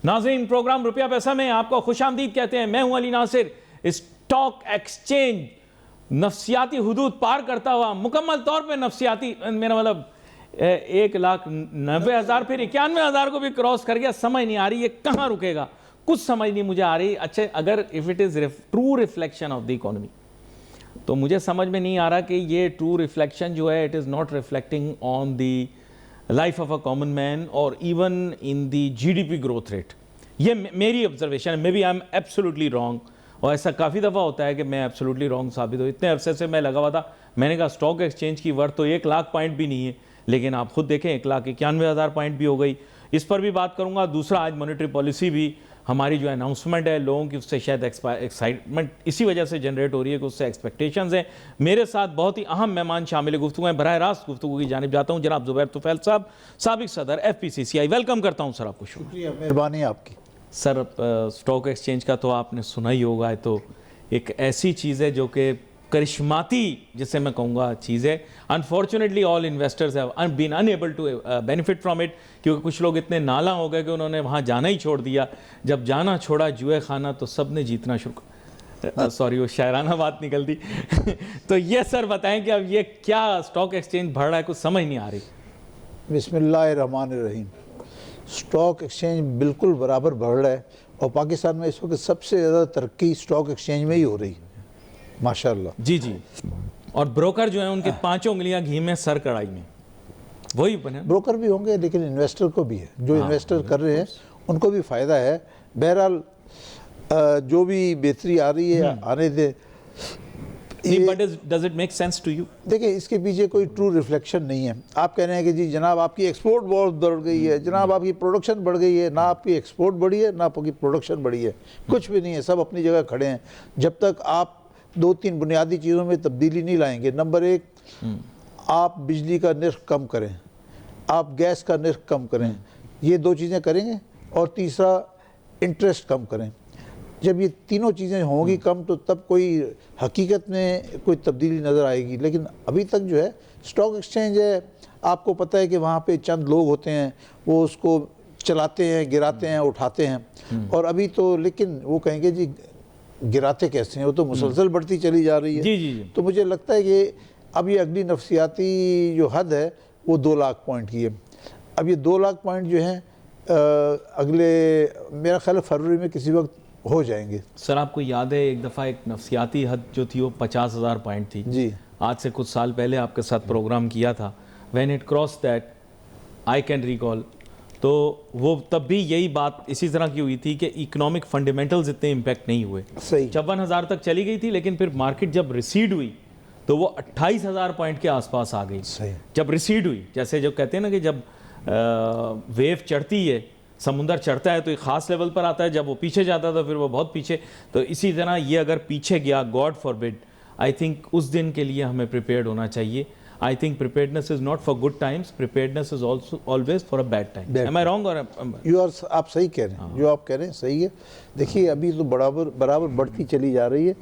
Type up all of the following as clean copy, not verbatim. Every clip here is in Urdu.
ناظرین، پروگرام روپیہ پیسہ میں آپ کو خوش آمدید کہتے ہیں. میں ہوں علی ناصر. اسٹاک ایکسچینج نفسیاتی حدود پار کرتا ہوا، مکمل طور پہ نفسیاتی، میرا مطلب 1,90,000 پھر 91,000 کو بھی کراس کر گیا. سمجھ نہیں آ رہی یہ کہاں رکے گا، کچھ سمجھ نہیں مجھے آ رہی. اچھا، اگر if it is true reflection of the economy تو مجھے سمجھ میں نہیں آ رہا کہ یہ ٹرو ریفلیکشن جو ہے it is not reflecting on the life of a common man or even in the GDP growth rate. یہ میری observation ہے. maybe I'm absolutely wrong، اور ایسا کافی دفعہ ہوتا ہے کہ میں absolutely wrong ثابت ہوں. اتنے عرصے سے میں لگا ہوا تھا، میں نے کہا اسٹاک ایکسچینج کی ورتھ تو 1,00,000 پوائنٹ بھی نہیں ہے، لیکن آپ خود دیکھیں 1,91,000 پوائنٹ بھی ہو گئی. اس پر بھی بات کروں گا. دوسرا، آج مانیٹری پالیسی بھی ہماری جو اناؤنسمنٹ ہے، لوگوں کی اس سے شاید ایکسائٹمنٹ اسی وجہ سے جنریٹ ہو رہی ہے کہ اس سے ایکسپیکٹیشنز ہیں. میرے ساتھ بہت ہی اہم مہمان شامل گفتگو ہیں. براہ راست گفتگو کی جانب جاتا ہوں. جناب زبیر طفیل صاحب، سابق صدر FPCCI، ویلکم کرتا ہوں سر آپ کو. شکریہ، مہربانی آپ کی. سر، اسٹاک ایکسچینج کا تو آپ نے سنا ہی ہوگا. ہے تو ایک ایسی چیز ہے جو کہ کرشماتی، جسے میں کہوں گا، چیز ہے. Unfortunately all investors have been unable to benefit from it, کیونکہ کچھ لوگ اتنے نالاں ہو گئے کہ انہوں نے وہاں جانا ہی چھوڑ دیا. جب جانا چھوڑا جوئے خانہ تو سب نے جیتنا شروع سوری وہ شاعرانہ بات نکل دی. تو یہ سر بتائیں کہ اب یہ کیا اسٹاک ایکسچینج بڑھ رہا ہے، کچھ سمجھ نہیں آ رہی. بسم اللہ الرحمن الرحیم. اسٹاک ایکسچینج بالکل برابر بڑھ رہا ہے، اور پاکستان میں اس وقت سب سے زیادہ ترقی اسٹاک ایکسچینج میں ہی ہو رہی ہے، ماشاءاللہ. جی جی. اور بروکر جو ہیں ان کے 5 انگلیاں گھی میں سر کڑائی میں وہی بنے. بروکر بھی ہوں گے، لیکن انویسٹر کو بھی ہے. جو انویسٹر کر رہے ہیں ان کو بھی فائدہ ہے. بہرحال جو بھی بہتری آ رہی ہے آنے دیں. Does it make sense to you؟ دیکھیں، اس کے پیچھے کوئی ٹرو ریفلیکشن نہیں ہے. آپ کہہ رہے ہیں کہ جی جناب آپ کی ایکسپورٹ بہت بڑھ گئی ہے، جناب آپ کی پروڈکشن بڑھ گئی ہے. نہ آپ کی ایکسپورٹ بڑھی ہے، نہ آپ کی پروڈکشن بڑھی ہے. کچھ بھی نہیں ہے، سب اپنی جگہ کھڑے ہیں. جب تک آپ 2-3 بنیادی چیزوں میں تبدیلی نہیں لائیں گے. نمبر 1، آپ بجلی کا نرخ کم کریں، آپ گیس کا نرخ کم کریں. یہ 2 چیزیں کریں گے. اور تیسرا، انٹرسٹ کم کریں. جب یہ تینوں چیزیں ہوں گی کم، تو تب کوئی حقیقت میں کوئی تبدیلی نظر آئے گی. لیکن ابھی تک جو ہے اسٹاک ایکسچینج ہے، آپ کو پتہ ہے کہ وہاں پہ چند لوگ ہوتے ہیں، وہ اس کو چلاتے ہیں، گراتے ہیں، اٹھاتے ہیں. اور ابھی تو لیکن وہ کہیں گے جی گراتے کیسے ہیں، وہ تو مسلسل بڑھتی چلی جا رہی ہے. جی جی. تو مجھے لگتا ہے کہ اب یہ اگلی نفسیاتی جو حد ہے وہ 2,00,000 پوائنٹ کی ہے. اب یہ 2,00,000 پوائنٹ جو ہیں اگلے میرا خیال ہے فروری میں کسی وقت ہو جائیں گے. سر، آپ کو یاد ہے ایک دفعہ ایک نفسیاتی حد جو تھی وہ 50,000 پوائنٹ تھی. جی. آج سے کچھ سال پہلے آپ کے ساتھ پروگرام کیا تھا. when it crossed that I can recall، تو وہ تب بھی یہی بات اسی طرح کی ہوئی تھی کہ اکنامک فنڈامنٹلز اتنے امپیکٹ نہیں ہوئے. صحیح. 54,000 تک چلی گئی تھی، لیکن پھر مارکیٹ جب ریسیڈ ہوئی تو وہ 28,000 پوائنٹ کے آس پاس آ گئی. صحیح. جب ریسیڈ ہوئی، جیسے جو کہتے ہیں نا کہ جب ویو چڑھتی ہے، سمندر چڑھتا ہے تو ایک خاص لیول پر آتا ہے، جب وہ پیچھے جاتا ہے تو پھر وہ بہت پیچھے. تو اسی طرح یہ اگر پیچھے گیا، گاڈ فاربڈ، آئی تھنک اس دن کے لیے ہمیں پریپیئرڈ ہونا چاہیے. I think preparedness is not for good times, preparedness is also always for a bad time. Am I wrong or آپ صحیح کہہ رہے ہیں. جو آپ کہہ رہے ہیں صحیح ہے. دیکھیے ابھی تو برابر بڑھتی چلی جا رہی ہے،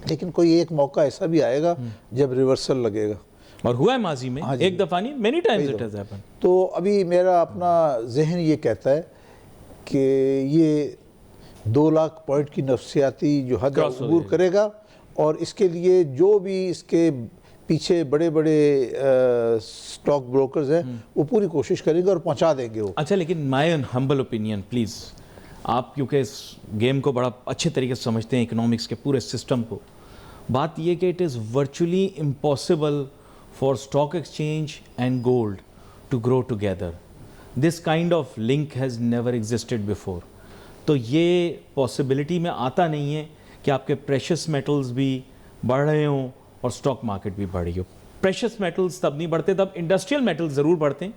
لیکن کوئی ایک موقع ایسا بھی آئے گا جب ریورسل لگے گا. اور ہوا ہے ماضی میں، ایک دفعہ نہیں، many times it has happened. تو ابھی میرا اپنا ذہن یہ کہتا ہے کہ یہ 2,00,000 پوائنٹ کی نفسیاتی جو حد عبور کرے گا، اور اس کے لیے جو بھی اس کے پیچھے بڑے بڑے اسٹاک بروکرز ہیں وہ پوری کوشش کریں گے اور پہنچا دیں گے وہ. اچھا، لیکن مائی ہمبل اوپینین پلیز، آپ کیونکہ اس گیم کو بڑا اچھے طریقے سے سمجھتے ہیں، اکنامکس کے پورے سسٹم کو، بات یہ کہ it is virtually impossible for stock exchange and gold to grow together. This kind of link has never existed before. تو یہ پاسبلٹی میں آتا نہیں ہے کہ آپ کے پریشس میٹلز بھی بڑھ رہے ہوں اور اسٹاک مارکیٹ بھی بڑھ رہی ہو. پریشس میٹلز تب نہیں بڑھتے، تب انڈسٹریل میٹلز ضرور بڑھتے ہیں،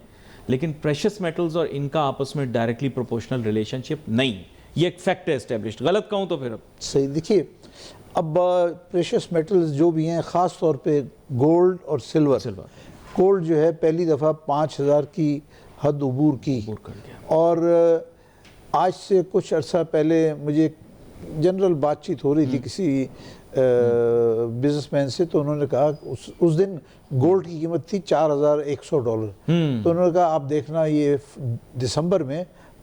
لیکن پریشس میٹلز اور ان کا آپس میں ڈائریکٹلی پروپورشنل ریلیشن شپ نہیں. یہ ایک فیکٹ ہے اسٹیبلشڈ. غلط کہوں تو پھر صحیح. دیکھیے اب پریشس میٹلز جو بھی ہیں، خاص طور پہ گولڈ اور سلور. گولڈ جو ہے پہلی دفعہ 5,000 کی حد عبور کی، اور آج سے کچھ عرصہ پہلے مجھے جنرل بات چیت ہو رہی تھی کسی بزنس مین سے، تو انہوں نے کہا اس دن گولڈ کی قیمت تھی $4,100. تو انہوں نے کہا آپ دیکھنا یہ دسمبر میں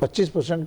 25%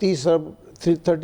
30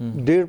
1.5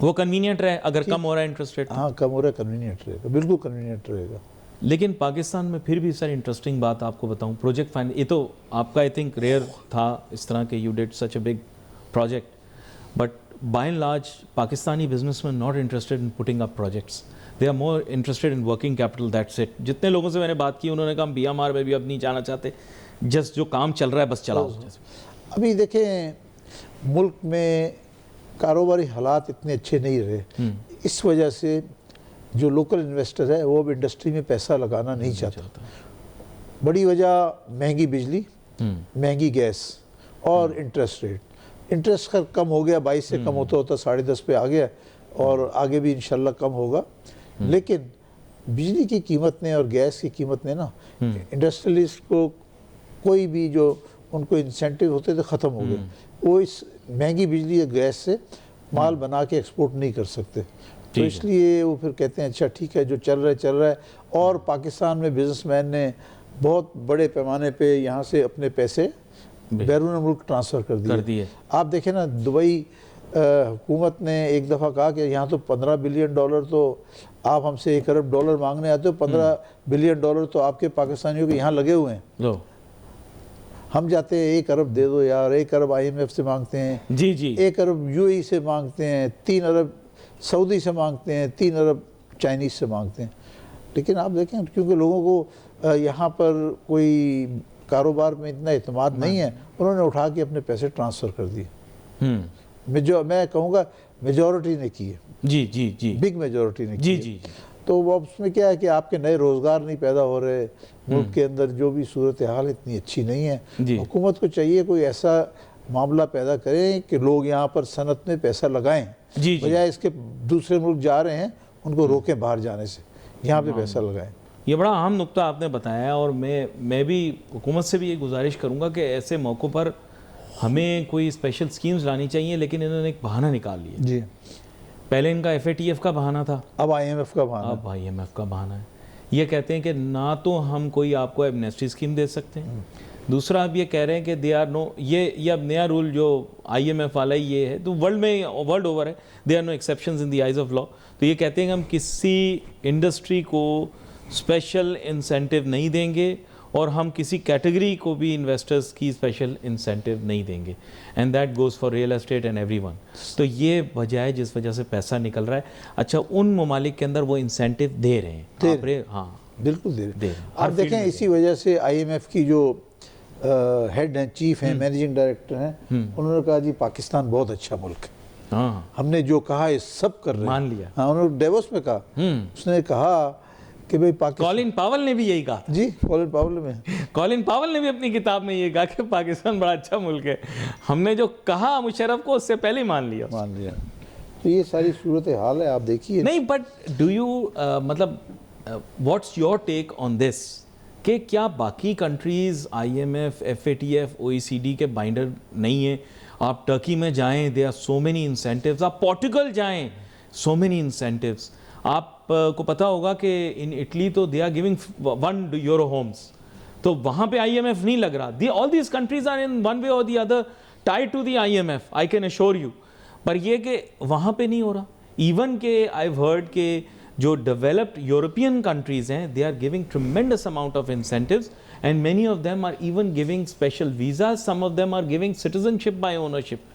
وہ کنوینئنٹ رہے اگر کم ہو رہا ہے انٹرسٹ ریٹ. ہاں کم ہو رہا ہے, کنوینئنٹ رہے گا, بالکل کنوینئنٹ رہے گا. لیکن پاکستان میں پھر بھی سر انٹرسٹنگ بات آپ کو بتاؤں, پروجیکٹ فائنینس, یہ تو آپ کا آئی تھنک ریئر تھا اس طرح کہ you did such a big project, but by and large Pakistani businessmen not interested in putting up projects, they are more interested in working capital, that's it. جتنے لوگوں سے میں نے بات کی انہوں نے کہا ہم BMR میں بھی اب نہیں جانا چاہتے, جسٹ جو کام چل رہا ہے بس چلاؤ. ابھی دیکھیں ملک میں کاروباری حالات اتنے اچھے نہیں رہے, اس وجہ سے جو لوکل انویسٹر ہے وہ اب انڈسٹری میں پیسہ لگانا نہیں چاہتا. بڑی وجہ مہنگی بجلی, مہنگی گیس اور انٹرسٹ ریٹ. انٹرسٹ کم ہو گیا, 22 سے کم ہوتا ہوتا 10.5 پہ آ گیا, اور آگے بھی انشاءاللہ کم ہوگا. لیکن بجلی کی قیمت نے اور گیس کی قیمت نے نا انڈسٹریلسٹ کو کوئی بھی جو ان کو انسینٹیو ہوتے تھے ختم ہو گئے. وہ اس مہنگی بجلی یا گیس سے مال بنا کے ایکسپورٹ نہیں کر سکتے, تو اس لیے وہ پھر کہتے ہیں اچھا ٹھیک ہے جو چل رہا ہے چل رہا ہے. اور پاکستان میں بزنس مین نے بہت بڑے پیمانے پہ یہاں سے اپنے پیسے بیرون ملک ٹرانسفر کر دیے. آپ دیکھیں نا دبئی حکومت نے ایک دفعہ کہا کہ یہاں تو $15 بلین تو آپ ہم سے $1 ارب مانگنے آتے ہو, $15 بلین تو آپ کے پاکستانیوں کے یہاں لگے ہوئے ہیں. ہم جاتے ہیں 1 ارب دے دو یار, 1 ارب IMF سے مانگتے ہیں, 1 ارب UAE سے مانگتے ہیں, 3 ارب سعودی سے مانگتے ہیں, 3 ارب چائنیز سے مانگتے ہیں. لیکن آپ دیکھیں کیونکہ لوگوں کو یہاں پر کوئی کاروبار میں اتنا اعتماد نہیں ہے, انہوں نے اٹھا کے اپنے پیسے ٹرانسفر کر دیے. میں کہوں گا میجورٹی نے کی ہے, بگ میجورٹی نے کی ہے. تو وہ اس میں کیا ہے کہ آپ کے نئے روزگار نہیں پیدا ہو رہے ملک کے اندر, جو بھی صورتحال اتنی اچھی نہیں ہے. حکومت کو چاہیے کوئی ایسا معاملہ پیدا کریں کہ لوگ یہاں پر صنعت میں پیسہ لگائیں, بجائے اس کے دوسرے ملک جا رہے ہیں ان کو روکیں باہر جانے سے, یہاں پہ پیسہ لگائیں. یہ بڑا اہم نقطہ آپ نے بتایا ہے, اور میں بھی حکومت سے بھی یہ گزارش کروں گا کہ ایسے موقعوں پر ہمیں کوئی اسپیشل سکیمز لانی چاہیے. لیکن انہوں نے ایک بہانہ نکال لیا. پہلے ان کا FATF کا بہانہ تھا, اب IMF کا بہانہ, اب IMF کا بہانہ ہے. یہ کہتے ہیں کہ نہ تو ہم کوئی آپ کو ایمنیسٹی اسکیم دے سکتے ہیں, دوسرا اب یہ کہہ رہے ہیں کہ دے آر نو, یہ اب نیا رول جو IMF والا یہ ہے تو ورلڈ اوور ہے, they are no exceptions in the eyes of law. تو یہ کہتے ہیں کہ ہم کسی انڈسٹری کو اسپیشل انسینٹیو نہیں دیں گے, اور ہم کسی کیٹیگری کو بھی انویسٹرز کی اسپیشل انسینٹیو نہیں دیں گے, and that goes for real estate and every one. تو یہ وجہ ہے جس وجہ سے پیسہ نکل رہا ہے. اچھا ان ممالک کے اندر وہ انسینٹیو دے رہے ہیں, ہاں بالکل دے رہے ہیں. آپ دیکھیں اسی وجہ سے IMF کی جو ہیڈ ہیں, چیف ہیں, مینیجنگ ڈائریکٹر ہیں, انہوں نے کہا جی پاکستان بہت اچھا ملک ہے, ہم نے جو کہا یہ سب کر رہے ہیں, مان لیا. ہاں انہوں نے ڈیوس میں کہا, اس نے کہا کہ بھئی کولن پاول نے بھی یہی کہا. جی کولن پاول نے بھی اپنی کتاب میں یہ کہا کہ پاکستان بڑا اچھا ملک ہے, ہم نے جو کہا مشرف کو اس سے پہلے ہی مان لیا. تو یہ ساری صورتحال ہے, آپ دیکھیے. نہیں بٹ ڈو یو مطلب what's your take on this کہ کیا باقی کنٹریز IMF, FATF, OECD کے بائنڈر نہیں ہیں؟ آپ ٹرکی میں جائیں, they are so many incentives. آپ پورٹگل جائیں, سو مینی انسینٹیوز. آپ کو پتا ہوگا کہ ان اٹلی تو دے آر گیونگ €1 ہومز, تو وہاں پہ IMF نہیں لگ رہا. All these countries are in one way or the other tied to the IMF, I can assure you. پر یہ کہ وہاں پہ نہیں ہو رہا. ایون کہ آئی ہیو ہرڈ کہ جو ڈیولپڈ یورپین کنٹریز ہیں, they are giving tremendous amount of incentives, and many of them are even giving special visas, some of them are giving citizenship by ownership.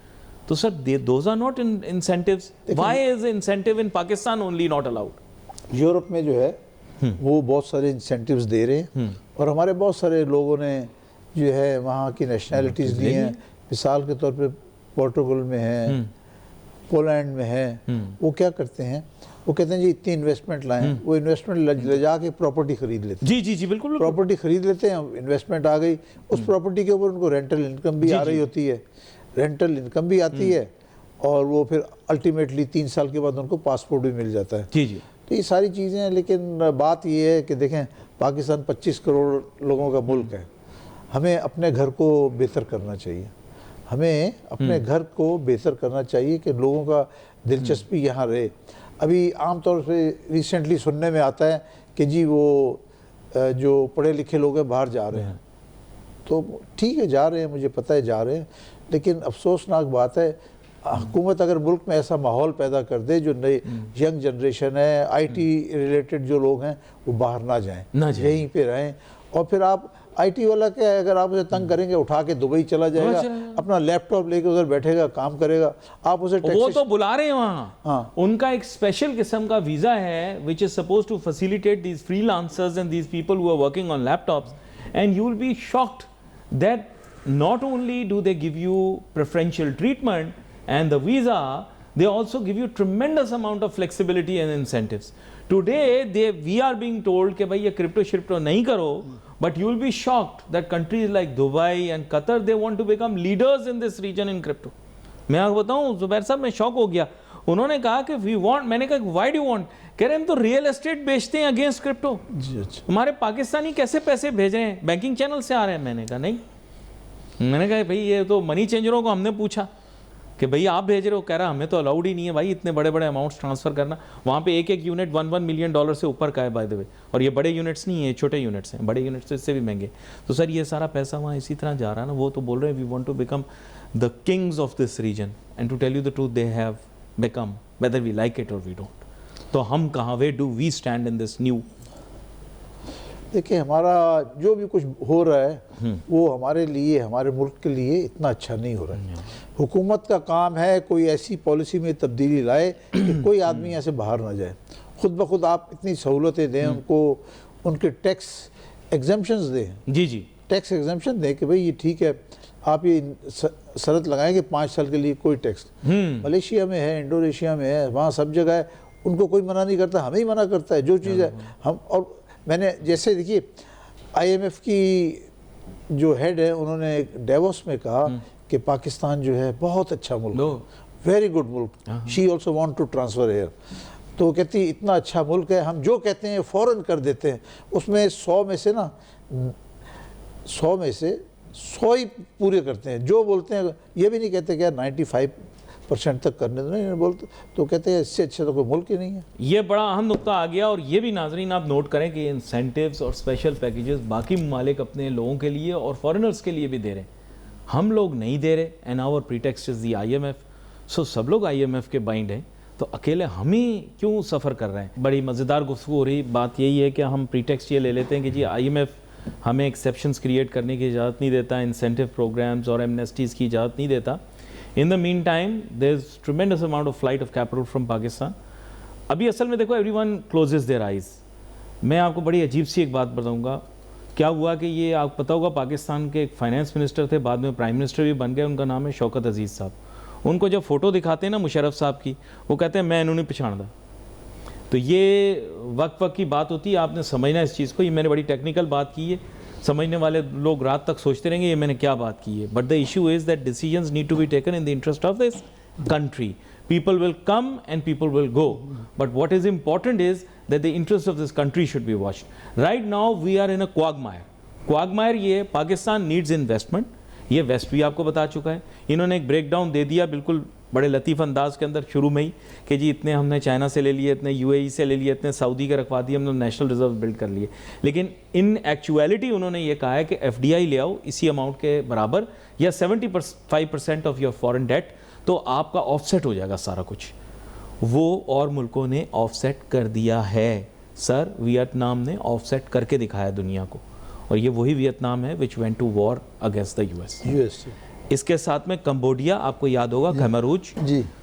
تو sir those are not incentives. Why is incentive in Pakistan only not allowed? Europe میں جو ہے وہ بہت سارے انسینٹیوز دے رہے ہیں, اور ہمارے بہت سارے لوگوں نے جو ہے وہاں کی نیشنلٹیز لی ہیں. مثال کے طور پہ پورٹوگل میں ہیں, پولینڈ میں ہیں. وہ کیا کرتے ہیں, وہ کہتے ہیں جی اتنی انویسٹمنٹ لائیں, وہ انویسٹمنٹ لے جا کے پراپرٹی خرید لیتے ہیں. جی بالکل, پراپرٹی خرید لیتے ہیں, انویسٹمنٹ آ گئی, اس پراپرٹی کے اوپر ان کو رینٹل انکم بھی آ رہی ہوتی ہے, رینٹل انکم بھی آتی ہے, اور وہ پھر الٹیمیٹلی 3 سال کے بعد ان کو پاسپورٹ بھی مل جاتا ہے. تو یہ ساری چیزیں ہیں. لیکن بات یہ ہے کہ دیکھیں پاکستان 25 کروڑ لوگوں کا ملک ہے, ہمیں اپنے گھر کو بہتر کرنا چاہیے. ہمیں اپنے گھر کو بہتر کرنا چاہیے کہ لوگوں کا دلچسپی یہاں رہے. ابھی عام طور سے ریسنٹلی سننے میں آتا ہے کہ جی وہ جو پڑھے لکھے لوگ ہیں باہر جا رہے ہیں. تو ٹھیک ہے جا رہے ہیں, مجھے پتہ ہے جا رہے ہیں, لیکن افسوسناک بات ہے حکومت اگر ملک میں ایسا ماحول پیدا کر دے جو نئی ینگ جنریشن ہے, آئی ٹی ریلیٹڈ جو لوگ ہیں وہ باہر نہ جائیں, یہیں پہ رہیں, اور پھر آپ آئی ٹی والا کیا ہے, اگر آپ اسے تنگ کریں گے اٹھا کے دبئی چلا جائے گا, اپنا لیپ ٹاپ لے کے ادھر بیٹھے گا, کام کرے گا, آپ اسے وہ تو بلا رہے ہیں وہاں, ان کا ایک اسپیشل قسم کا ویزا ہے which is supposed to facilitate these freelancers and these people who are working on laptops, and you will be shocked that not only do they give you preferential treatment and the visa, they also give you tremendous amount of flexibility and incentives. Today we are being told کہ بھائی یہ کرپٹو شرپٹو نہیں کرو, but you will be shocked that countries like Dubai and Qatar, they want to become leaders in this region in crypto. میں آپ کو بتاؤں زبیر صاحب, میں شوق ہو گیا, انہوں نے کہا کہ we want, میں نے کہا why do you want, کہہ رہے ہیں ہم تو ریئل اسٹیٹ بیچتے ہیں اگینسٹ کرپٹو, ہمارے پاکستانی کیسے پیسے بھیج رہے ہیں, بینکنگ چینل سے آ رہے ہیں. میں نے کہا نہیں, میں نے کہا بھائی یہ تو منی چینجروں کو ہم نے پوچھا کہ بھئی آپ بھیج رہے ہو, کہہ رہا ہمیں تو الاؤڈ ہی نہیں ہے بھائی اتنے بڑے بڑے اماؤنٹس ٹرانسفر کرنا. وہاں پہ ایک یونٹ $1 ملین سے اوپر کا ہے بائی دا وے, اور یہ بڑے یونٹس نہیں ہیں, چھوٹے یونٹس ہیں, بڑے یونٹس اس سے بھی مہنگے. تو سر یہ سارا پیسہ وہاں اسی طرح جا رہا ہے نا. وہ تو بول رہے ہیں we want to become the kings of this region, and to tell you the truth they have become whether we like it or we don't. تو ہم کہاں, where do we stand in this new. دیکھیں ہمارا جو بھی کچھ ہو رہا ہے وہ ہمارے لیے, ہمارے ملک کے لیے اتنا اچھا نہیں ہو رہا ہے. حکومت کا کام ہے کوئی ایسی پالیسی میں تبدیلی لائے کہ کوئی آدمی یہاں سے باہر نہ جائے. خود بخود آپ اتنی سہولتیں دیں ان کو, ان کے ٹیکس ایگزمپشنز دیں, جی ٹیکس ایگزمپشن دیں کہ بھئی یہ ٹھیک ہے, آپ یہ شرط لگائیں کہ 5 سال کے لیے کوئی ٹیکس. ملیشیا میں ہے, انڈونیشیا میں ہے, وہاں سب جگہ ہے, ان کو کوئی منع نہیں کرتا, ہمیں ہی منع کرتا ہے جو چیز ہے ہم. اور میں نے جیسے دیکھیے IMF کی جو ہیڈ ہے انہوں نے ڈیووس میں کہا کہ پاکستان جو ہے بہت اچھا ملک ہے, ویری گڈ ملک, she also want to transfer here. تو کہتی اتنا اچھا ملک ہے, ہم جو کہتے ہیں فوراً کر دیتے ہیں. اس میں 100 میں سے 100 ہی پورے کرتے ہیں, جو بولتے ہیں یہ بھی نہیں کہتے کہ 95% تک کرنے دو, نہیں بولتے, تو کہتے ہیں اس سے اچھا تو کوئی ملک ہی نہیں ہے. یہ بڑا اہم نقطہ آ گیا. اور یہ بھی ناظرین آپ نوٹ کریں کہ انسینٹیوز اور اسپیشل پیکیجز باقی ممالک اپنے لوگوں کے لیے اور فارنرز کے لیے بھی دے رہے ہیں, ہم لوگ نہیں دے رہے. And our pretext is the IMF. سو سب لوگ IMF کے بائنڈ ہیں, تو اکیلے ہم ہی کیوں سفر کر رہے ہیں. بڑی مزیدار گفتگو ہو رہی. بات یہی ہے کہ ہم پریٹیکسٹ یہ لے لیتے ہیں کہ جی IMF ہمیں ایکسیپشنز کریٹ کرنے کی اجازت نہیں دیتا, انسینٹیو پروگرامز اور ایمنیسٹیز کی اجازت نہیں دیتا. In the meantime, there's tremendous amount of flight of capital from Pakistan. ابھی اصل میں دیکھو everyone closes their eyes. میں آپ کو بڑی عجیب سی ایک بات بتاؤں گا. کیا ہوا کہ یہ آپ پتہ ہوگا پاکستان کے ایک فائنانس منسٹر تھے, بعد میں پرائم منسٹر بھی بن گئے, ان کا نام ہے شوکت عزیز صاحب. ان کو جب فوٹو دکھاتے ہیں نا مشرف صاحب کی, وہ کہتے ہیں میں انہوں نے پچھاڑ دا. تو یہ وقت کی بات ہوتی ہے, آپ نے سمجھنا اس چیز کو. یہ میں نے بڑی ٹیکنیکل بات کی ہے, سمجھنے والے لوگ رات تک سوچتے رہیں گے یہ میں نے کیا بات کی ہے. But the issue is that decisions need to be taken in the interest of this country. People will come and people will go. But what is important is that the interest of this country should be watched. Right now we are in a quagmire. Quagmire یہ پاکستان needs investment. یہ ویسٹ بھی آپ کو بتا چکا ہے. انہوں نے ایک بریک ڈاؤن دے دیا بالکل بڑے لطیف انداز کے اندر شروع میں ہی کہ جی اتنے ہم نے چائنا سے لے لیے, اتنے UAE سے لے لیے, اتنے سعودی کے رکھوا دیے, ہم نے نیشنل ریزرو بلڈ کر لیے. لیکن ان ایکچویلٹی انہوں نے یہ کہا ہے کہ FDI لے آؤ اسی اماؤنٹ کے برابر یا 75% آف یور فورن ڈیٹ, تو آپ کا آف سیٹ ہو جائے گا سارا کچھ. وہ اور ملکوں نے آف سیٹ کر دیا ہے سر. ویتنام نے آف سیٹ کر کے دکھایا دنیا کو, اور یہ وہی ویتنام ہے which went to war against the US. اس کے ساتھ میں کمبوڈیا, آپ کو یاد ہوگا کھمروچ,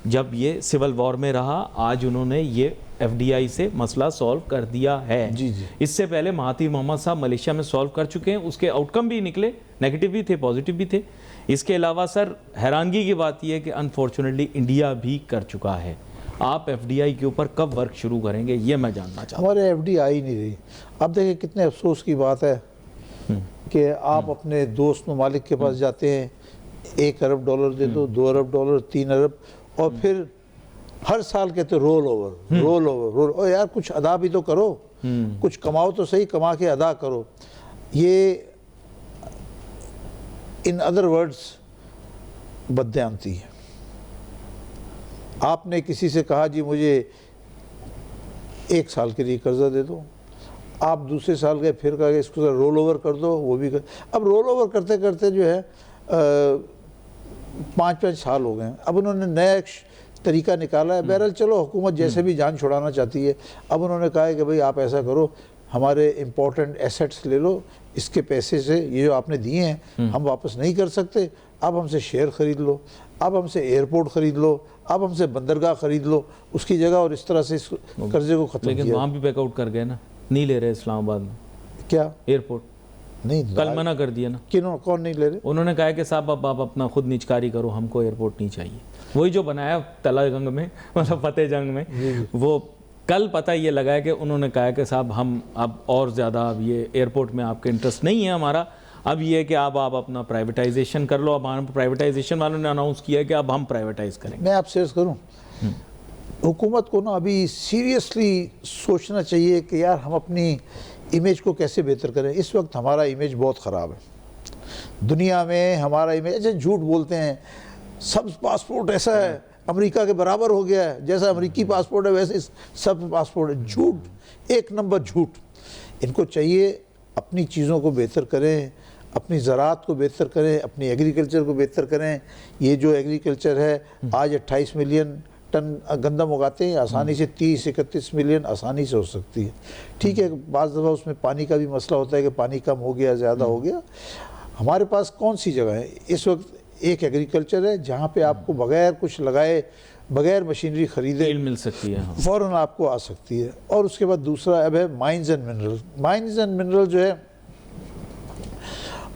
جب یہ سول وار میں رہا, آج انہوں نے یہ FDI سے مسئلہ سولو کر دیا ہے. اس سے پہلے مہاتیر محمد صاحب ملیشیا میں سولو کر چکے ہیں, اس کے آؤٹ کم بھی نکلے, نیگیٹو بھی تھے پازیٹیو بھی تھے. اس کے علاوہ سر حیرانگی کی بات یہ ہے کہ انفارچونیٹلی انڈیا بھی کر چکا ہے. آپ FDI کے اوپر کب ورک شروع کریں گے یہ میں جاننا چاہتا ہوں. ہمارے FDI نہیں رہی. اب دیکھیں کتنے افسوس کی بات ہے کہ آپ اپنے دوست ممالک کے پاس جاتے ہیں, $1 ارب دے دو, $2 ارب, $3 ارب, اور پھر ہر سال کہتے رول اوور. یار کچھ ادا بھی تو کرو, کچھ کماؤ تو صحیح, کما کے ادا کرو. یہ ان ادر ورڈز بددیانتی ہے. آپ نے کسی سے کہا جی مجھے 1 سال کے لیے قرضہ دے دو, آپ دوسرے سال گئے پھر کہا کہ اس کو رول اوور کر دو, وہ بھی اب رول اوور کرتے کرتے جو ہے 5 سال ہو گئے ہیں. اب انہوں نے نیا ایک طریقہ نکالا ہے. بہرحال چلو حکومت جیسے بھی جان چھڑانا چاہتی ہے. اب انہوں نے کہا ہے کہ بھئی آپ ایسا کرو, ہمارے امپورٹنٹ ایسٹس لے لو, اس کے پیسے سے یہ جو آپ نے دیے ہیں ہم واپس نہیں کر سکتے, اب ہم سے شیئر خرید لو, اب ہم سے ایئرپورٹ خرید لو, اب ہم سے بندرگاہ خرید لو اس کی جگہ, اور اس طرح سے اس قرضے کو ختم لیکن کیا. وہاں بھی بیک آؤٹ کر گئے نا, نہیں لے رہے اسلام آباد میں کیا ایئرپورٹ, نہیں کل منع کر دیا نا. کون نہیں لے رہے؟ انہوں نے کہا کہ صاحب اب آپ اپنا خود نجکاری کرو, ہم کو ایئرپورٹ نہیں چاہیے. وہی جو بنایا تلا جنگ میں, مطلب فتح جنگ میں, وہ کل پتہ یہ لگا ہے کہ انہوں نے کہا کہ صاحب ہم اب اور زیادہ اب یہ ایئرپورٹ میں آپ کے انٹرسٹ نہیں ہے ہمارا, اب یہ کہ آپ اپنا پرائیویٹائزیشن کر لو. اب پرائیویٹائزیشن والوں نے اناؤنس کیا ہے کہ اب ہم پرائیویٹائز کریں گے. میں آپ سے عرض کروں, حکومت کو نا ابھی سیریسلی سوچنا چاہیے کہ یار ہم اپنی امیج کو کیسے بہتر کریں. اس وقت ہمارا امیج بہت خراب ہے دنیا میں. ہمارا امیج ایسے جھوٹ بولتے ہیں, سب پاسپورٹ ایسا ہے امریکہ کے برابر ہو گیا ہے, جیسا امریکی پاسپورٹ ہے ویسے سب پاسپورٹ ہے. جھوٹ, ایک نمبر جھوٹ. ان کو چاہیے اپنی چیزوں کو بہتر کریں, اپنی زراعت کو بہتر کریں, اپنی ایگریکلچر کو بہتر کریں. یہ جو ایگریکلچر ہے آج 28 ملین ٹن گندم اگاتے ہیں, آسانی سے 30-31 ملین آسانی سے ہو سکتی ہے. ٹھیک ہے, بعض دفعہ اس میں پانی کا بھی مسئلہ ہوتا ہے کہ پانی کم ہو گیا, زیادہ ہو گیا. ہمارے پاس کون سی جگہ ہے اس وقت؟ ایک ایگریکلچر ہے جہاں پہ آپ کو بغیر کچھ لگائے, بغیر مشینری خریدے مل سکتی ہے, فوراً آپ کو آ سکتی ہے. اور اس کے بعد دوسرا اب ہے mines and mineral. Mines and mineral جو ہے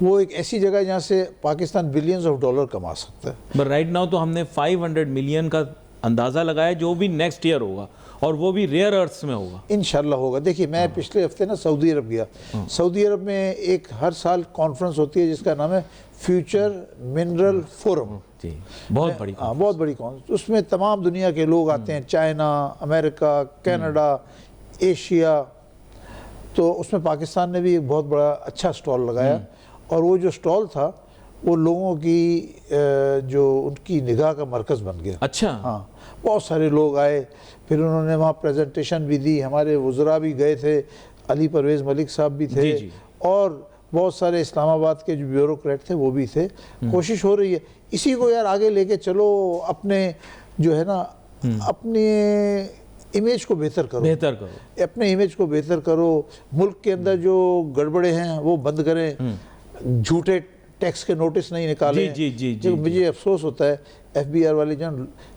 وہ ایک ایسی جگہ ہے جہاں سے پاکستان بلینز آف ڈالر کما سکتا ہے. بٹ رائٹ ناؤ تو ہم نے 500 ملین کا اندازہ لگایا جو بھی نیکسٹ ایئر ہوگا, اور وہ بھی ریئر ارتھس میں ہوگا. انشاءاللہ ہوگا. دیکھیے میں پچھلے ہفتے نا سعودی عرب گیا. سعودی عرب میں ایک ہر سال کانفرنس ہوتی ہے جس کا نام ہے فیوچر منرل فورم. جی, بہت بڑی. بہت بڑی کانفرنس. اس میں تمام دنیا کے لوگ آتے ہیں, چائنا, امریکہ, کینیڈا, ایشیا. تو اس میں پاکستان نے بھی ایک بہت بڑا اچھا سٹال لگایا, اور وہ جو سٹال تھا وہ لوگوں کی جو ان کی نگاہ کا مرکز بن گیا. اچھا. ہاں, بہت سارے لوگ آئے, پھر انہوں نے وہاں پریزنٹیشن بھی دی. ہمارے وزراء بھی گئے تھے, علی پرویز ملک صاحب بھی تھے, اور بہت سارے اسلام آباد کے جو بیوروکریٹ تھے وہ بھی تھے. کوشش ہو رہی ہے اسی کو یار آگے لے کے چلو, اپنے جو ہے نا اپنے امیج کو بہتر کرو, اپنے امیج کو بہتر کرو. ملک کے اندر جو گڑبڑے ہیں وہ بند کریں, جھوٹے ٹیکس کے نوٹس نہیں نکالیں. مجھے افسوس ہوتا ہے ایف بی آر والے جو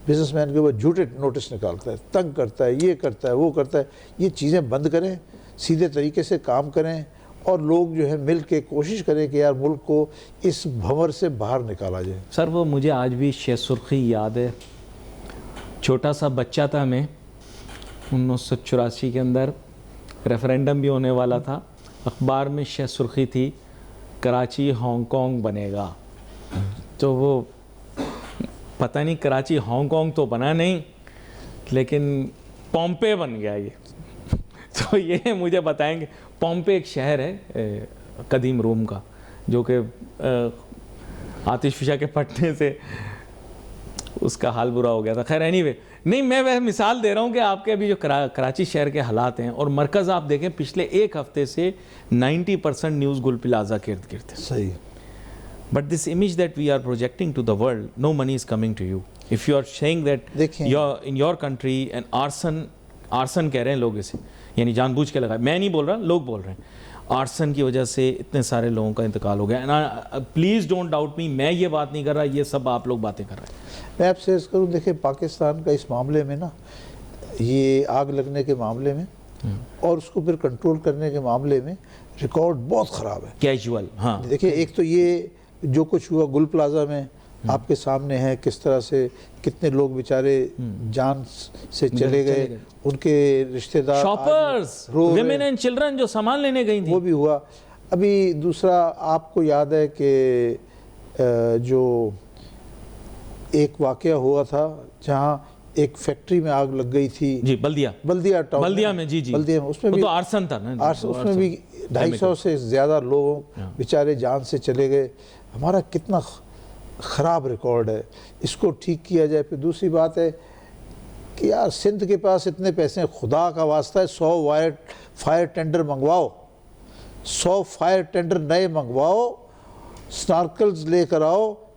بزنس مین کے اوپر جھوٹے نوٹس نکالتا ہے, تنگ کرتا ہے, یہ کرتا ہے, وہ کرتا ہے. یہ چیزیں بند کریں, سیدھے طریقے سے کام کریں, اور لوگ جو ہے مل کے کوشش کریں کہ یار ملک کو اس بھنور سے باہر نکالا جائے. سر وہ مجھے آج بھی شہ سرخی یاد ہے. چھوٹا سا بچہ تھا میں, 1984 کے اندر ریفرینڈم بھی ہونے والا تھا. اخبار میں شہ سرخی تھی کراچی ہانگ کانگ بنے گا. تو وہ پتہ نہیں کراچی ہانگ کانگ تو بنا نہیں, لیکن پومپے بن گیا یہ. تو یہ مجھے بتائیں گے, پومپے ایک شہر ہے قدیم روم کا جو کہ آتش فشاں کے پھٹنے سے اس کا حال برا ہو گیا تھا. خیر اینی وے, نہیں میں وہ مثال دے رہا ہوں کہ آپ کے ابھی جو کراچی شہر کے حالات ہیں, اور مرکز آپ دیکھیں پچھلے ایک ہفتے سے 90% نیوز گل پلازا کے ارد گرد ہے. صحیح. But this image that we are projecting to the world, no money is coming to you. If you are saying that in your country an arson کہہ رہے ہیں لوگ اسے, یعنی جان بوجھ کے لگا, میں نہیں بول رہا, لوگ بول رہے ہیں آرسن کی وجہ سے اتنے سارے لوگوں کا انتقال ہو گیا. پلیز ڈونٹ ڈاؤٹ می, میں یہ بات نہیں کر رہا, یہ سب آپ لوگ باتیں کر رہے ہیں. میں آپ سے عرض کروں, دیکھیں پاکستان کا اس معاملے میں نا, یہ آگ لگنے کے معاملے میں اور اس کو پھر کنٹرول کرنے کے معاملے میں ریکارڈ بہت خراب ہے. کیجول. ہاں دیکھیں, ایک تو یہ جو کچھ ہوا گل پلازا میں آپ کے سامنے ہے, کس طرح سے کتنے لوگ بیچارے جان سے چلے گئے, ان کے رشتہ دار, شاپرز, ویمن اینڈ چلڈرن جو سامان لینے گئی تھیں, وہ بھی ہوا. ابھی دوسرا آپ کو یاد ہے کہ جو ایک واقعہ ہوا تھا جہاں ایک فیکٹری میں آگ لگ گئی تھی. جی, بلدیا ٹاؤن, بلدیا میں. جی اس میں بھی تو آرسن تھا نا, اس میں بھی 250 سے زیادہ لوگ بیچارے جان سے چلے گئے. ہمارا کتنا خراب ریکارڈ ہے, اس کو ٹھیک کیا جائے. پھر دوسری بات ہے کہ یار سندھ کے پاس اتنے پیسے ہیں, خدا کا واسطہ ہے 100 فائر ٹینڈر منگواؤ, 100 فائر ٹینڈر نئے منگواؤ, سنارکلز لے کر آؤ,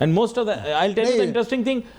And most of the, I'll tell you the interesting thing,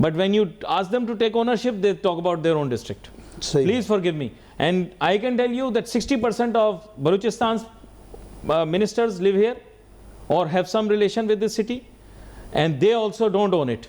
but when you ask them to take ownership, they talk about their own district. Please forgive me. And I can tell you that 60% of Baluchistan's ministers live here or have some relation with this city, and they also don't own it.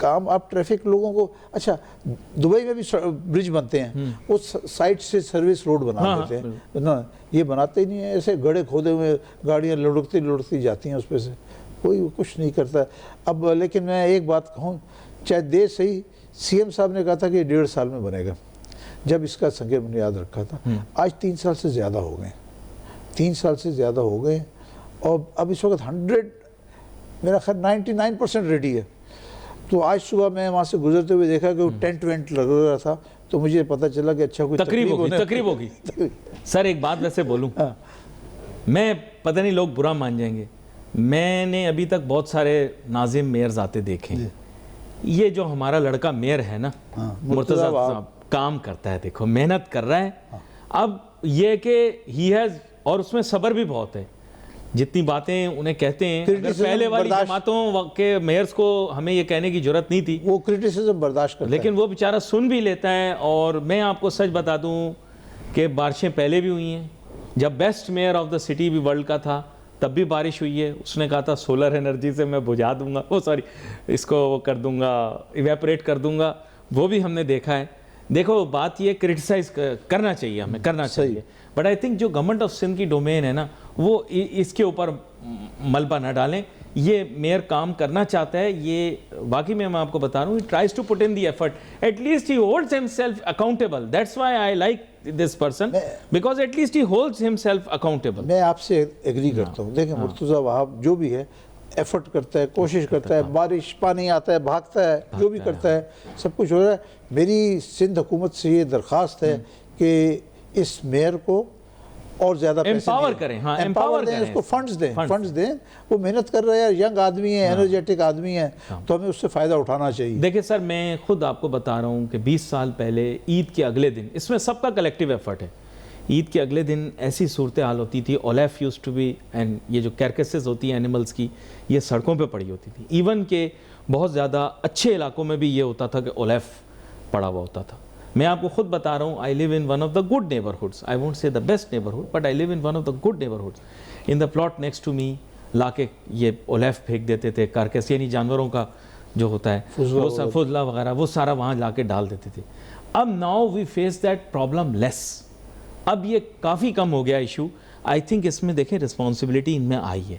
کام آپ ٹریفک لوگوں کو, اچھا دبئی میں بھی برج بنتے ہیں, وہ سائٹ سے سروس روڈ بنا دیتے ہیں نا, یہ بناتے ہی نہیں ہیں, ایسے گڑھے کھودے ہوئے گاڑیاں لڑکتی جاتی ہیں اس پہ سے, کوئی کچھ نہیں کرتا. اب لیکن میں ایک بات کہوں, چاہے دیر صحیح, سی ایم صاحب نے کہا تھا کہ 1.5 سال میں بنے گا, جب اس کا سنگ بنیاد رکھا تھا, آج 3 سال سے زیادہ ہو گئے, 3 سال سے زیادہ ہو گئے, اور اب اس وقت میرا خیال 99% ریڈی ہے. تو آج صبح میں وہاں سے گزرتے ہوئے دیکھا کہ وہ ٹینٹ وینٹ لگ رہا تھا, تو مجھے پتہ چلا کہ اچھا کوئی تقریب ہوگی. سر ایک بات ویسے بولوں, میں پتہ نہیں لوگ برا مان جائیں گے, میں نے ابھی تک بہت سارے ناظم میئرز آتے دیکھے ہیں. یہ جو ہمارا لڑکا میئر ہے نا مرتضیٰ صاحب, کام کرتا ہے, دیکھو محنت کر رہا ہے. اب یہ کہ ہی ہیز, اور اس میں صبر بھی بہت ہے, جتنی باتیں انہیں کہتے ہیں, پہلے والی جماعتوں کے میئرز کو ہمیں یہ کہنے کی ضرورت نہیں تھی, وہ کرٹیسزم برداشت کرتا ہے, لیکن وہ بیچارہ سن بھی لیتا ہے. اور میں آپ کو سچ بتا دوں کہ بارشیں پہلے بھی ہوئی ہیں, جب best measure of the city بھی ورلڈ کا تھا تب بھی بارش ہوئی ہے. اس نے کہا تھا سولر انرجی سے میں بجھا دوں گا, اس کو وہ کر دوں گا, ایویپریٹ کر دوں گا, وہ بھی ہم نے دیکھا ہے. دیکھو بات یہ کرٹیسائز کرنا چاہیے, ہمیں کرنا چاہیے, بٹ آئی تھنک جو گورنمنٹ آف سندھ کی ڈومین ہے نا, وہ اس کے اوپر ملبہ نہ ڈالیں. یہ میئر کام کرنا چاہتا ہے, یہ واقعی میں آپ کو بتا رہا ہوں, he tries to put in the effort, at least he holds himself accountable. That's why I like this person, because at least he holds himself accountable. میں آپ سے ایگری کرتا ہوں. دیکھیں مرتضیٰ وہاب جو بھی ہے ایفرٹ کرتا ہے, کوشش کرتا ہے, بارش پانی آتا ہے بھاگتا ہے, جو بھی کرتا ہے سب کچھ ہو رہا ہے. میری سندھ حکومت سے یہ درخواست ہے کہ اس میئر کو اور زیادہ امپاور کریں, ہاں امپاور دیں, اس کو فنڈز دیں. وہ محنت کر رہے ہیں, ینگ آدمی ہے, انرجیٹک آدمی ہے, تو ہمیں اس سے فائدہ اٹھانا چاہیے. دیکھیں سر, میں خود آپ کو بتا رہا ہوں کہ 20 سال پہلے عید کے اگلے دن, اس میں سب کا کلیکٹیو ایفرٹ ہے, عید کے اگلے دن ایسی صورتحال ہوتی تھی, اولیف یوز ٹو بی, اینڈ یہ جو کیرکسز ہوتی ہیں اینیملز کی, یہ سڑکوں پہ پڑی ہوتی تھی. ایون کہ بہت زیادہ اچھے علاقوں میں بھی یہ ہوتا تھا کہ اولیف پڑا ہوا ہوتا تھا. میں آپ کو خود بتا رہا ہوں, I live in one of the good neighborhoods. I won't say the best neighborhood, but I live in one of the good neighborhoods. In the plot next to me, لا کے یہ اولیف پھینک دیتے تھے, کارکس یعنی جانوروں کا جو ہوتا ہے, فضلہ وغیرہ, وہ سارا وہاں لا کے ڈال دیتے تھے. اب now we face that problem less. اب یہ کافی کم ہو گیا ایشو. I think اس میں دیکھیں رسپانسبلٹی ان میں آئی ہے.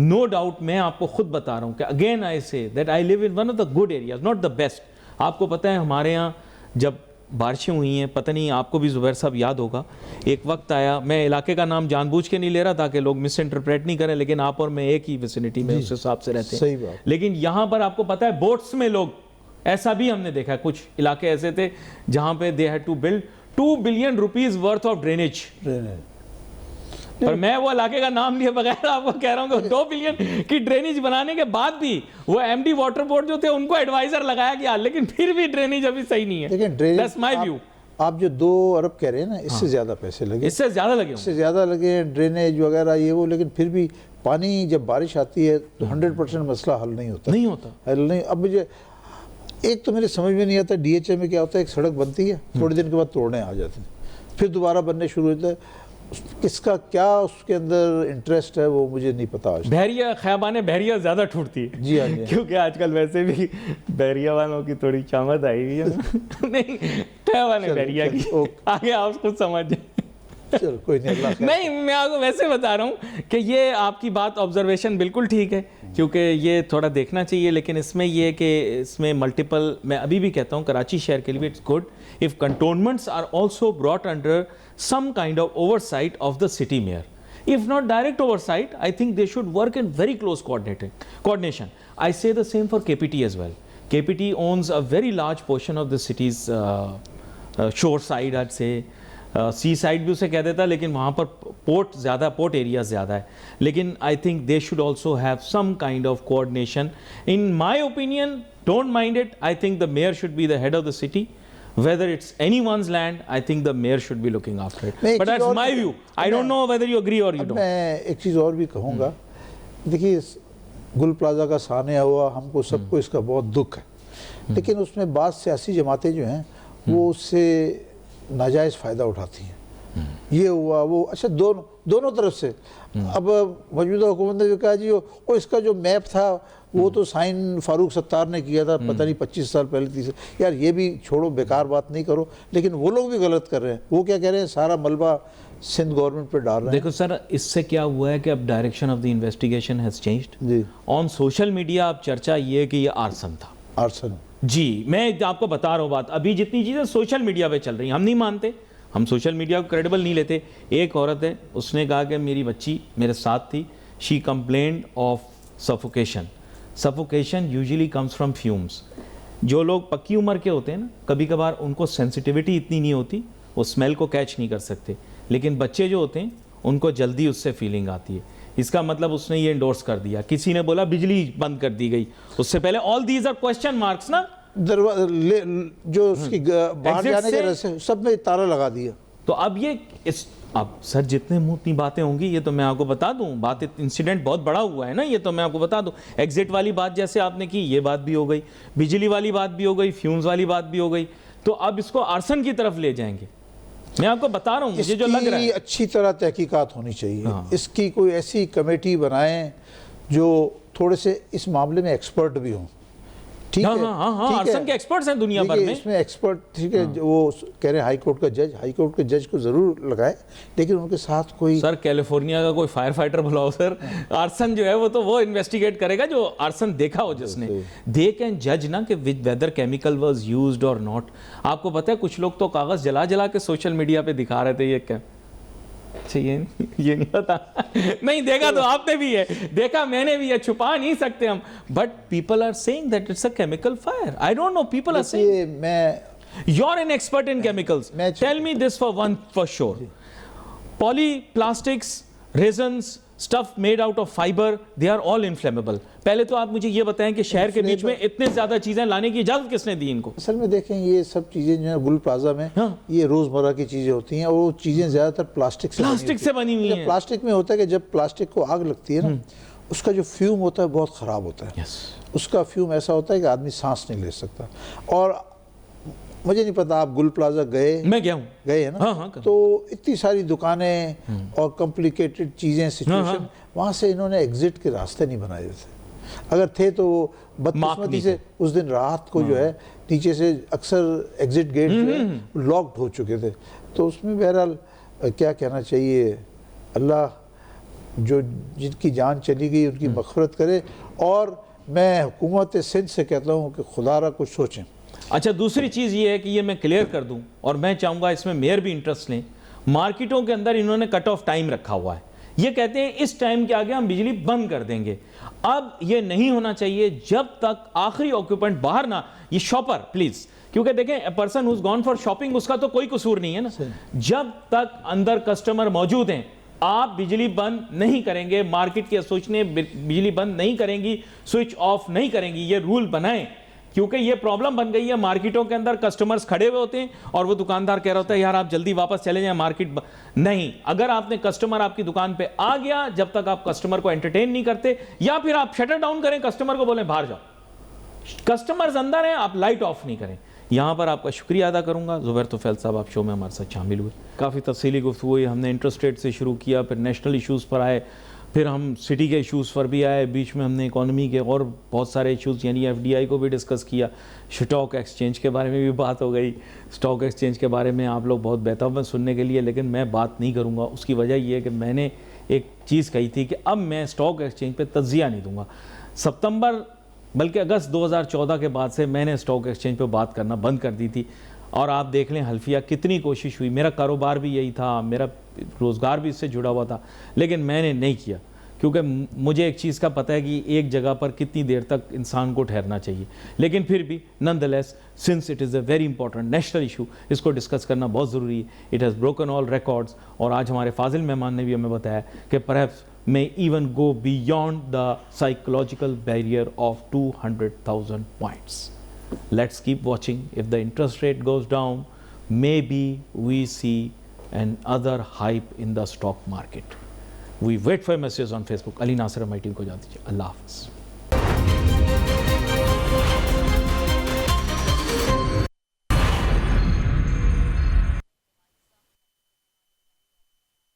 No doubt, میں آپ کو خود بتا رہا ہوں کہ again I say that I live in one of the good areas, not the best. آپ کو پتہ ہے ہمارے ہاں جب بارشیں ہوئی ہیں, پتہ نہیں آپ کو بھی زبیر صاحب یاد ہوگا, ایک وقت آیا, میں علاقے کا نام جان بوجھ کے نہیں لے رہا تاکہ لوگ مس انٹرپریٹ نہیں کریں, لیکن آپ اور میں ایک ہی ویسینٹی میں اس حساب سے رہتے ہیں, صحیح بات. لیکن یہاں پر آپ کو پتہ ہے بوٹس میں لوگ, ایسا بھی ہم نے دیکھا ہے, کچھ علاقے ایسے تھے جہاں پہ they had to build 2 billion rupees worth of drainage. پر میں وہ علاقے کا نام لیے بغیر آپ کو کہہ رہا ہوں کہ 2 بلین کی ڈرینیج بنانے کے بعد بھی وہ ایم ڈی واٹر بورڈ جو تھے ان کو ایڈوائزر لگایا گیا, لیکن پھر بھی ڈرینیج ابھی صحیح نہیں ہے. لیکن That's my view. آپ جو 2 ارب کہہ رہے ہیں نا, اس سے زیادہ پیسے لگے, اس سے زیادہ لگے, اس سے زیادہ لگے, ڈرینیج وغیرہ یہ وہ, لیکن پھر بھی پانی جب بارش آتی ہے تو 100% مسئلہ حل نہیں ہوتا. حل نہیں. اب مجھے ایک تو میرے سمجھ میں نہیں آتا, ڈی ایچ اے میں کیا ہوتا ہے, ایک سڑک بنتی ہے, تھوڑے دن کے بعد توڑنے آ جاتے ہیں, پھر دوبارہ بننے شروع ہوتے ہیں. کس کا کیا اس کے اندر انٹرسٹ ہے وہ مجھے نہیں پتا. بحریہ خیابان بحریہ زیادہ ٹوٹتی ہے, جی ہاں, کیونکہ آج کل ویسے بھی بحریہ والوں کی تھوڑی چامد آئی ہوئی ہے. نہیں, خیابان بحریہ کی, آگے آپ خود سمجھ جائیں. کوئی نہیں, میں آپ کو ویسے بتا رہا ہوں کہ یہ آپ کی بات آبزرویشن بالکل ٹھیک ہے, کیونکہ یہ تھوڑا دیکھنا چاہیے, لیکن اس میں یہ کہ اس میں ملٹیپل, میں ابھی بھی کہتا ہوں کراچی شہر کے لیے it's good if cantonments are also brought under some kind of oversight of the city mayor. If not direct oversight, I think they should work in very close coordination. I say the same for KPT as well. KPT owns a very large portion of the city's shore side, I'd say. Sea side بھی اسے کہہ دیتا ہے, لیکن وہاں پر پورٹ زیادہ, پورٹ ایریا زیادہ ہے. لیکن I think they should also have some kind of coordination. In my opinion, don't mind it, I think the mayor should be the head of the city. Whether it's anyone's land, I think the mayor should be looking after it. But that's my view. I don't know whether you agree or you don't. میں ایک چیز اور بھی کہوں گا. دیکھیے گل پلازا کا سانحہ ہوا, ہم کو سب کو اس کا بہت دکھ ہے, لیکن اس میں بعض سیاسی جماعتیں جو ہیں وہ اس سے ناجائز فائدہ اٹھاتی ہیں. یہ ہوا وہ, اچھا دونوں طرف سے. اب موجودہ حکومت نے جو کہا جی وہ اس کا جو میپ تھا وہ تو سائن فاروق ستار نے کیا تھا پتہ نہیں 25 سال پہلے 30 یار یہ بھی چھوڑو، بیکار بات نہیں کرو. لیکن وہ لوگ بھی غلط کر رہے ہیں. وہ کیا کہہ رہے ہیں؟ سارا ملبہ سندھ گورنمنٹ پہ ڈال رہے ہیں. دیکھو سر، اس سے کیا ہوا ہے کہ اب direction of the investigation has changed. جی آن سوشل میڈیا اب چرچا یہ کہ یہ آرسن تھا. آرسن. جی میں آپ کو بتا رہا ہوں بات، ابھی جتنی چیزیں سوشل میڈیا پہ چل رہی ہیں ہم نہیں مانتے، ہم سوشل میڈیا کو کریڈیبل نہیں لیتے. ایک عورت ہے، اس نے کہا کہ میری بچی میرے ساتھ تھی، she complained of suffocation. Suffocation usually comes from fumes. جو لوگ پکی عمر کے ہوتے ہیں نا، کبھی کبھار ان کو سینسٹیوٹی اتنی نہیں ہوتی، وہ اسمیل کو کیچ نہیں کر سکتے. لیکن بچے جو ہوتے ہیں ان کو جلدی اس سے فیلنگ آتی ہے. اس کا مطلب اس نے یہ انڈورس کر دیا. کسی نے بولا بجلی بند کر دی گئی، اس سے پہلے all these are question marks نا. جو اس کی باہر جانے کے راستے سب میں تالا لگا دیا. تو اب یہ اب سر جتنے منہ اتنی باتیں ہوں گی، یہ تو میں آپ کو بتا دوں، بات انسیڈنٹ بہت بڑا ہوا ہے نا، یہ تو میں آپ کو بتا دوں. ایگزٹ والی بات جیسے آپ نے کی، یہ بات بھی ہو گئی، بجلی والی بات بھی ہو گئی، فیومز والی بات بھی ہو گئی. تو اب اس کو آرسن کی طرف لے جائیں گے. میں آپ کو بتا رہا ہوں مجھے جو لگ رہا ہے اچھی طرح تحقیقات ہونی چاہیے. اس کی کوئی ایسی کمیٹی بنائیں جو تھوڑے سے اس معاملے میں ایکسپرٹ بھی ہوں. ٹھیک ہے، آرسن کے ایکسپرٹس ہیں دنیا بھر میں. اس میں ایکسپرٹ ٹھیک ہے، وہ کہہ رہے ہیں ہائی کورٹ کے جج کو ضرور لگائے، لیکن ان کے ساتھ کوئی سر کیلیفورنیا کا کوئی فائر فائٹر بلاؤ سر. آرسن جو ہے وہ تو وہ انویسٹیگیٹ کرے گا جو آرسن دیکھا ہو جس نے. دے کین جج نا کہ ویدر کیمیکل واز یوزڈ اور ناٹ. آپ کو پتہ ہے کچھ لوگ تو کاغذ جلا جلا کے سوشل میڈیا پہ دکھا رہے تھے. یہ کیا یہ نہیں پتا نہیں دیکھا تو آپ نے بھی ہے دیکھا، میں نے بھی ہے، چھپا نہیں سکتے ہم. But people are seeing that it's a chemical fire. I don't know, people are seeing. You are an expert in chemicals. Tell me this for sure. Polyplastics, resins, stuff made out of fiber, they are all inflammable. پہلے تو آپ مجھے یہ بتائیں کہ شہر کے بیچ میں اتنے زیادہ چیزیں لانے کی اجازت کس نے دی ان کو؟ اصل میں دیکھیں یہ سب چیزیں جو ہیں گل پلازا میں یہ روزمرہ کی چیزیں ہوتی ہیں، اور وہ چیزیں زیادہ تر پلاسٹک سے بنی ہوئی ہیں. پلاسٹک میں ہوتا ہے کہ جب پلاسٹک کو آگ لگتی ہے نا، اس کا جو فیوم ہوتا ہے بہت خراب ہوتا ہے. اس کا فیوم ایسا ہوتا ہے کہ آدمی سانس نہیں لے سکتا. اور مجھے نہیں پتا آپ گل پلازا گئے؟ میں گیا ہوں. گئے ہیں نا؟ تو اتنی ساری دکانیں اور کمپلیکیٹڈ چیزیں سچویشن، وہاں سے انہوں نے ایگزٹ کے راستے نہیں بنائے تھے. اگر تھے تو وہ بدقسمتی سے اس دن رات کو جو ہے نیچے سے اکثر ایگزٹ گیٹ جو ہے لاکڈ ہو چکے تھے. تو اس میں بہرحال کیا کہنا چاہیے، اللہ جو جن کی جان چلی گئی ان کی مغفرت کرے. اور میں حکومت سندھ سے کہتا ہوں کہ خدا را کچھ سوچیں. اچھا دوسری چیز یہ ہے کہ یہ میں کلیئر کر دوں، اور میں چاہوں گا اس میں میئر بھی انٹرسٹ لیں. مارکیٹوں کے اندر انہوں نے کٹ آف ٹائم رکھا ہوا ہے. یہ کہتے ہیں اس ٹائم کے آگے ہم بجلی بند کر دیں گے. اب یہ نہیں ہونا چاہیے جب تک آخری آکوپنٹ باہر نہ، یہ شاپر پلیز، کیونکہ دیکھیں person who's gone for shopping اس کا تو کوئی قصور نہیں ہے نا. جب تک اندر کسٹمر موجود ہیں آپ بجلی بند نہیں کریں گے. مارکیٹ کی ایسوسیشنیں بجلی بند نہیں کریں گی، سوئچ آف نہیں کریں گی. یہ رول بنائیں، کیونکہ یہ پرابلم بن گئی ہے. مارکیٹوں کے اندر کسٹمرز کھڑے ہوئے ہوتے ہیں اور وہ دکاندار کہہ رہا ہوتا ہے یار آپ جلدی واپس چلے جائیں مارکیٹ نہیں. اگر آپ نے کسٹمر آپ کی دکان پہ آ گیا، جب تک آپ کسٹمر کو انٹرٹین نہیں کرتے، یا پھر آپ شٹر ڈاؤن کریں، کسٹمر کو بولیں باہر جاؤ. کسٹمرز اندر ہیں، آپ لائٹ آف نہیں کریں. یہاں پر آپ کا شکریہ ادا کروں گا. زبیر توفیل صاحب آپ شو میں ہمارے ساتھ شامل ہوئے، کافی تفصیلی گفتگو ہوئی. ہم نے انٹرسٹ ریٹ سے شروع کیا، پھر نیشنل ایشوز پر آئے، پھر ہم سٹی کے ایشوز پر بھی آئے، بیچ میں ہم نے اکانومی کے اور بہت سارے ایشوز یعنی ایف ڈی آئی کو بھی ڈسکس کیا. اسٹاک ایکسچینج کے بارے میں بھی بات ہو گئی. اسٹاک ایکسچینج کے بارے میں آپ لوگ بہت بہتر سننے کے لیے، لیکن میں بات نہیں کروں گا. اس کی وجہ یہ ہے کہ میں نے ایک چیز کہی تھی کہ اب میں اسٹاک ایکسچینج پہ تجزیہ نہیں دوں گا. ستمبر بلکہ اگست 2014 کے بعد سے میں نے اسٹاک ایکسچینج پہ بات کرنا بند کر دی تھی. اور آپ دیکھ لیں حلفیہ کتنی کوشش ہوئی، میرا کاروبار بھی یہی تھا، میرا روزگار بھی اس سے جڑا ہوا تھا، لیکن میں نے نہیں کیا. کیونکہ مجھے ایک چیز کا پتہ ہے کہ ایک جگہ پر کتنی دیر تک انسان کو ٹھہرنا چاہیے. لیکن پھر بھی nonetheless since it is a very important national issue, اس کو ڈسکس کرنا بہت ضروری ہے. It has broken all records. اور آج ہمارے فاضل مہمان نے بھی ہمیں بتایا کہ perhaps may even go beyond the psychological barrier of 200,000 points. Let's keep watching. If the interest rate goes down, maybe we see another hype in the stock market. We wait for messages on Facebook. Ali Nasir, my team ko jaan dijiye. Allah Hafiz.